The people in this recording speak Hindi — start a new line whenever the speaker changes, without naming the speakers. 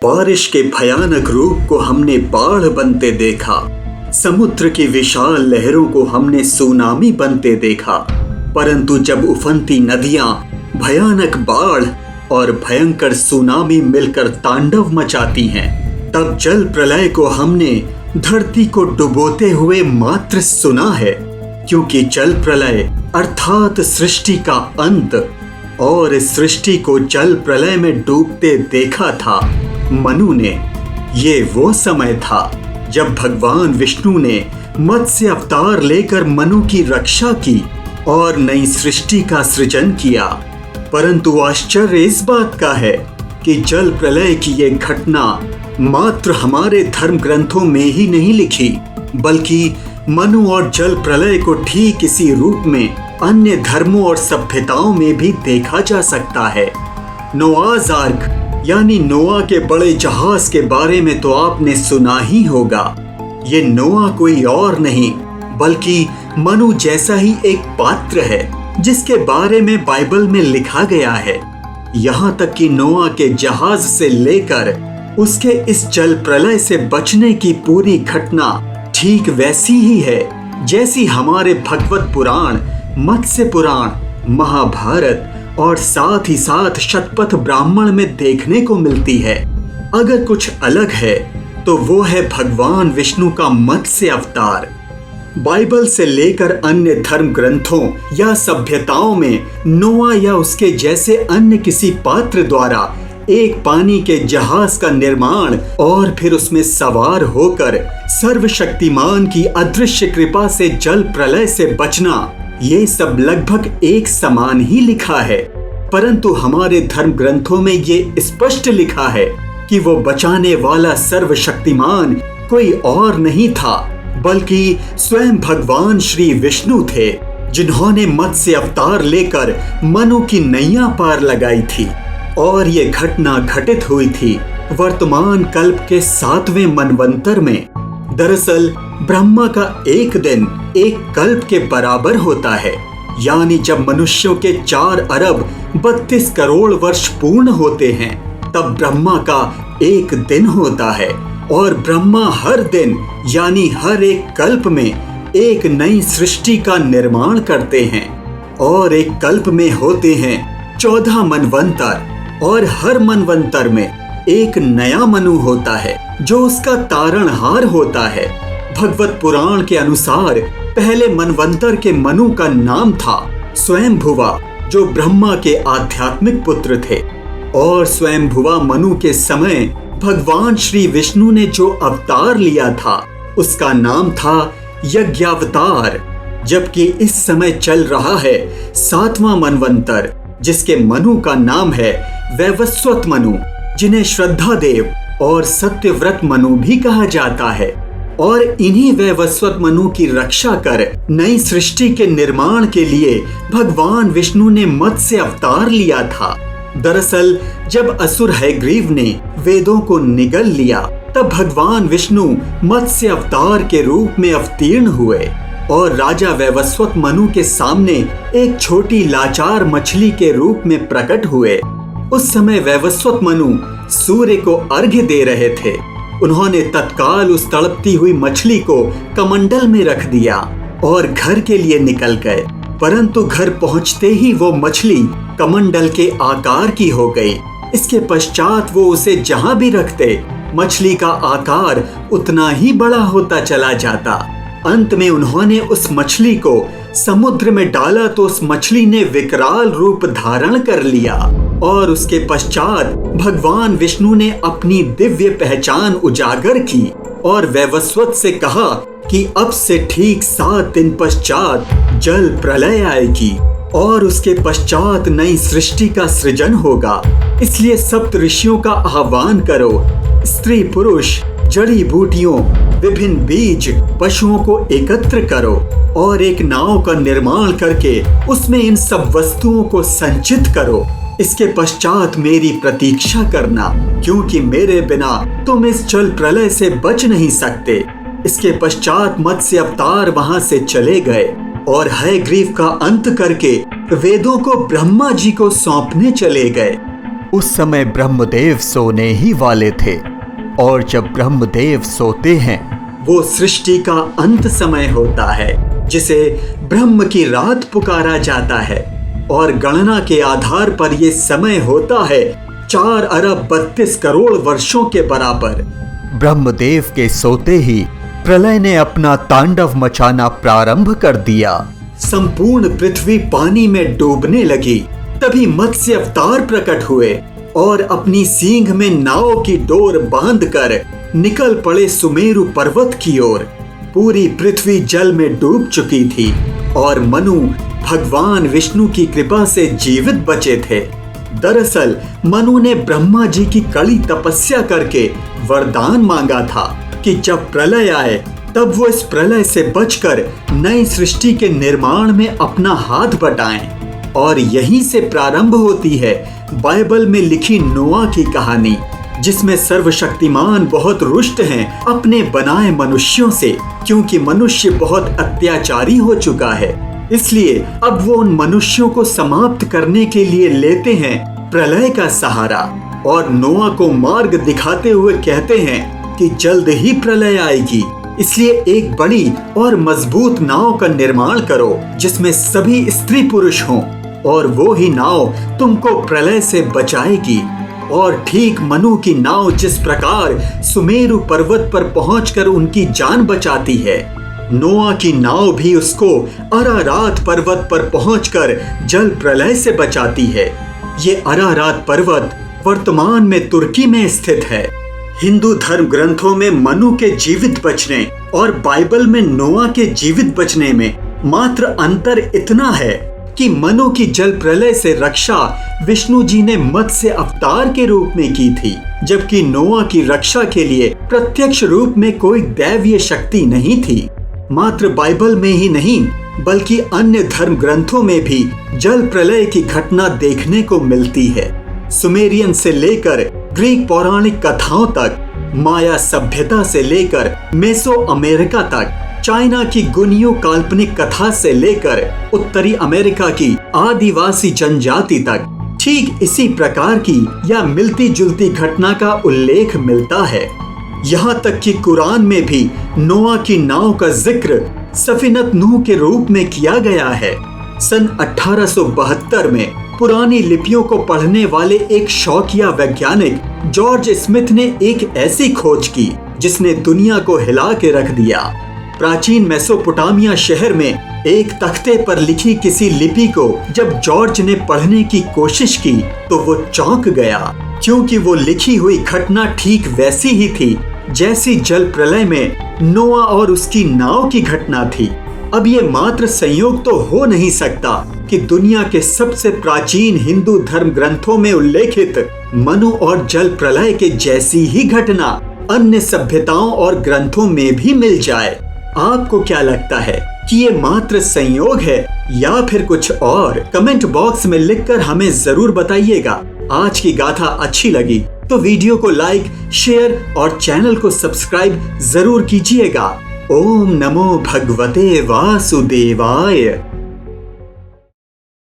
बारिश के भयानक रूप को हमने बाढ़ बनते देखा। समुद्र की विशाल लहरों को हमने सुनामी बनते देखा। परंतु जब उफनती नदियां भयानक बाढ़ और भयंकर सुनामी मिलकर तांडव मचाती हैं, तब जल प्रलय को हमने धरती को डुबोते हुए मात्र सुना है। क्योंकि जल प्रलय अर्थात सृष्टि का अंत और सृष्टि को जल प्रलय में डूबते देखा था मनु ने। ये वो समय था जब भगवान विष्णु ने मत्स्य अवतार लेकर मनु की रक्षा की और नई सृष्टि का सृजन किया। परंतु आश्चर्य इस बात का है कि जल प्रलय की ये घटना मात्र हमारे धर्म ग्रंथों में ही नहीं लिखी, बल्कि मनु और जल प्रलय को ठीक इसी रूप में अन्य धर्मों और सभ्यताओं में भी देखा जा सकता है। नोआज आर्क यानी नोआ के बड़े जहाज के बारे में तो आपने सुना ही होगा। ये नोआ कोई और नहीं बल्कि मनु जैसा ही एक पात्र है जिसके बारे में बाइबल में लिखा गया है। यहाँ तक कि नोआ के जहाज से लेकर उसके इस जल प्रलय से बचने की पूरी घटना ठीक वैसी ही है जैसी हमारे भगवत पुराण, मत्स्य पुराण, महाभारत और साथ ही साथ शतपथ ब्राह्मण में देखने को मिलती है। अगर कुछ अलग है तो वो है भगवान विष्णु का मत्स्य अवतार। बाइबल से लेकर अन्य धर्म ग्रंथों या सभ्यताओं में नोआ या उसके जैसे अन्य किसी पात्र द्वारा एक पानी के जहाज का निर्माण और फिर उसमें सवार होकर सर्वशक्तिमान की अदृश्य कृपा से जल प्रलय से बचना, ये सब लगभग एक समान ही लिखा है। परंतु हमारे धर्म ग्रंथों में ये स्पष्ट लिखा है कि वो बचाने वाला सर्वशक्तिमान कोई और नहीं था बल्कि स्वयं भगवान श्री विष्णु थे, जिन्होंने मत्स्य अवतार लेकर मनु की नैया पार लगाई थी। और ये घटना घटित हुई थी वर्तमान कल्प के 7वें मनवंतर में। दरअसल ब्रह्मा का एक दिन एक कल्प के बराबर होता है, यानी जब मनुष्यों के 4 अरब 32 करोड़ वर्ष पूर्ण होते हैं तब ब्रह्मा का एक दिन होता है। और ब्रह्मा हर दिन यानी हर एक कल्प में एक नई सृष्टि का निर्माण करते हैं। और एक कल्प में होते हैं 14 मनवंतर और हर मनवंतर में एक नया मनु होता है जो उसका तारणहार होता है। भगवत पुराण के अनुसार पहले मनवंतर के मनु का नाम था स्वयंभुवा, जो ब्रह्मा के आध्यात्मिक पुत्र थे। और स्वयंभुवा मनु के समय भगवान श्री विष्णु ने जो अवतार लिया था उसका नाम था यज्ञावतार। जबकि इस समय चल रहा है 7वां मनवंतर, जिसके मनु का नाम है वैवस्वत मनु, जिन्हें श्रद्धा देव और सत्यव्रत मनु भी कहा जाता है। और इन्हीं वैवस्वत मनु की रक्षा कर नई सृष्टि के निर्माण के लिए भगवान विष्णु ने मत्स्य अवतार लिया था। दरअसल जब असुर हयग्रीव ने वेदों को निगल लिया तब भगवान विष्णु मत्स्य अवतार के रूप में अवतीर्ण हुए और राजा वैवस्वत मनु के सामने एक छोटी लाचार मछली के रूप में प्रकट हुए। उस समय वैवस्वत मनु सूर्य को अर्घ्य दे रहे थे। उन्होंने तत्काल उस तड़पती हुई मछली को कमंडल में रख दिया और घर के लिए निकल गए। परंतु घर पहुंचते ही वो मछली कमंडल के आकार की हो गई। इसके पश्चात वो उसे जहां भी रखते मछली का आकार उतना ही बड़ा होता चला जाता। अंत में उन्होंने उस मछली को समुद्र में डाला तो उस मछली ने विकराल रूप धारण कर लिया। और उसके पश्चात भगवान विष्णु ने अपनी दिव्य पहचान उजागर की और वैवस्वत से कहा कि अब से ठीक 7 दिन पश्चात जल प्रलय आएगी और उसके पश्चात नई सृष्टि का सृजन होगा। इसलिए सप्त ऋषियों का आह्वान करो, स्त्री पुरुष, जड़ी बूटियों, विभिन्न बीज, पशुओं को एकत्र करो और एक नाव का निर्माण करके उसमें इन सब वस्तुओं को संचित करो। इसके पश्चात मेरी प्रतीक्षा करना, क्योंकि मेरे बिना तुम इस जल प्रलय से बच नहीं सकते। इसके पश्चात मत्स्य अवतार वहां से चले गए और हयग्रीव का अंत करके वेदों को ब्रह्मा जी को सौंपने चले गए। उस समय ब्रह्मदेव सोने ही वाले थे, और जब ब्रह्मदेव सोते हैं वो सृष्टि का अंत समय होता है, जिसे ब्रह्म की रात पुकारा जाता है। और गणना के आधार पर ये समय होता है 4 अरब 32 करोड़ वर्षों के बराबर। ब्रह्मदेव के सोते ही प्रलय ने अपना तांडव मचाना प्रारंभ कर दिया। संपूर्ण पृथ्वी पानी में डूबने लगी। तभी मत्स्य अवतार प्रकट हुए और अपनी सींग में नाव की डोर बांधकर निकल पड़े सुमेरु पर्वत की ओर। पूरी पृथ्वी जल में डूब चुकी थी और मनु भगवान विष्णु की कृपा से जीवित बचे थे। दरअसल मनु ने ब्रह्मा जी की कड़ी तपस्या करके वरदान मांगा था कि जब प्रलय आए तब वो इस प्रलय से बचकर नई सृष्टि के निर्माण में अपना हाथ बटाएं। और यहीं से प्रारंभ होती है बाइबल में लिखी नोआ की कहानी, जिसमें सर्वशक्तिमान बहुत रुष्ट हैं अपने बनाए मनुष्यों से, क्योंकि मनुष्य बहुत अत्याचारी हो चुका है। इसलिए अब वो उन मनुष्यों को समाप्त करने के लिए लेते हैं प्रलय का सहारा और नोआ को मार्ग दिखाते हुए कहते हैं कि जल्द ही प्रलय आएगी, इसलिए एक बड़ी और मजबूत नाव का निर्माण करो जिसमें सभी स्त्री पुरुष हों, और वो ही नाव तुमको प्रलय से बचाएगी। और ठीक मनु की नाव जिस प्रकार सुमेरु पर्वत पर पहुंचकर उनकी जान बचाती है, नोआ की नाव भी उसको अरारात पर्वत पर पहुंचकर जल प्रलय से बचाती है। ये अरारात पर्वत वर्तमान में तुर्की में स्थित है। हिंदू धर्म ग्रंथों में मनु के जीवित बचने और बाइबल में नोआ के जीवित बचने में मात्र अंतर इतना है कि मनु की जल प्रलय से रक्षा विष्णु जी ने मत्स्य अवतार के रूप में की थी, जबकि नोआ की रक्षा के लिए प्रत्यक्ष रूप में कोई दैवीय शक्ति नहीं थी। मात्र बाइबल में ही नहीं बल्कि अन्य धर्म ग्रंथों में भी जल प्रलय की घटना देखने को मिलती है। सुमेरियन से लेकर ग्रीक पौराणिक कथाओं तक, माया सभ्यता से लेकर मेसो अमेरिका तक, चाइना की गुनियो काल्पनिक कथा से लेकर उत्तरी अमेरिका की आदिवासी जनजाति तक ठीक इसी प्रकार की या मिलती जुलती घटना का उल्लेख मिलता है। यहाँ तक कि कुरान में भी नोआ की नाव का जिक्र सफीनत नूह के रूप में किया गया है। सन 1872 में पुरानी लिपियों को पढ़ने वाले एक शौकिया वैज्ञानिक जॉर्ज स्मिथ ने एक ऐसी खोज की जिसने दुनिया को हिला के रख दिया। प्राचीन मेसोपोटामिया शहर में एक तख्ते पर लिखी किसी लिपि को जब जॉर्ज ने पढ़ने की कोशिश की तो वो चौंक गया, क्योंकि वो लिखी हुई घटना ठीक वैसी ही थी जैसी जल प्रलय में नोआ और उसकी नाव की घटना थी। अब ये मात्र संयोग तो हो नहीं सकता कि दुनिया के सबसे प्राचीन हिंदू धर्म ग्रंथों में उल्लेखित मनु और जल प्रलय के जैसी ही घटना अन्य सभ्यताओं और ग्रंथों में भी मिल जाए। आपको क्या लगता है कि ये मात्र संयोग है या फिर कुछ और? कमेंट बॉक्स में लिखकर हमें जरूर बताइएगा। आज की गाथा अच्छी लगी तो वीडियो को लाइक, शेयर और चैनल को सब्सक्राइब जरूर कीजिएगा। ओम नमो भगवते वासुदेवाय।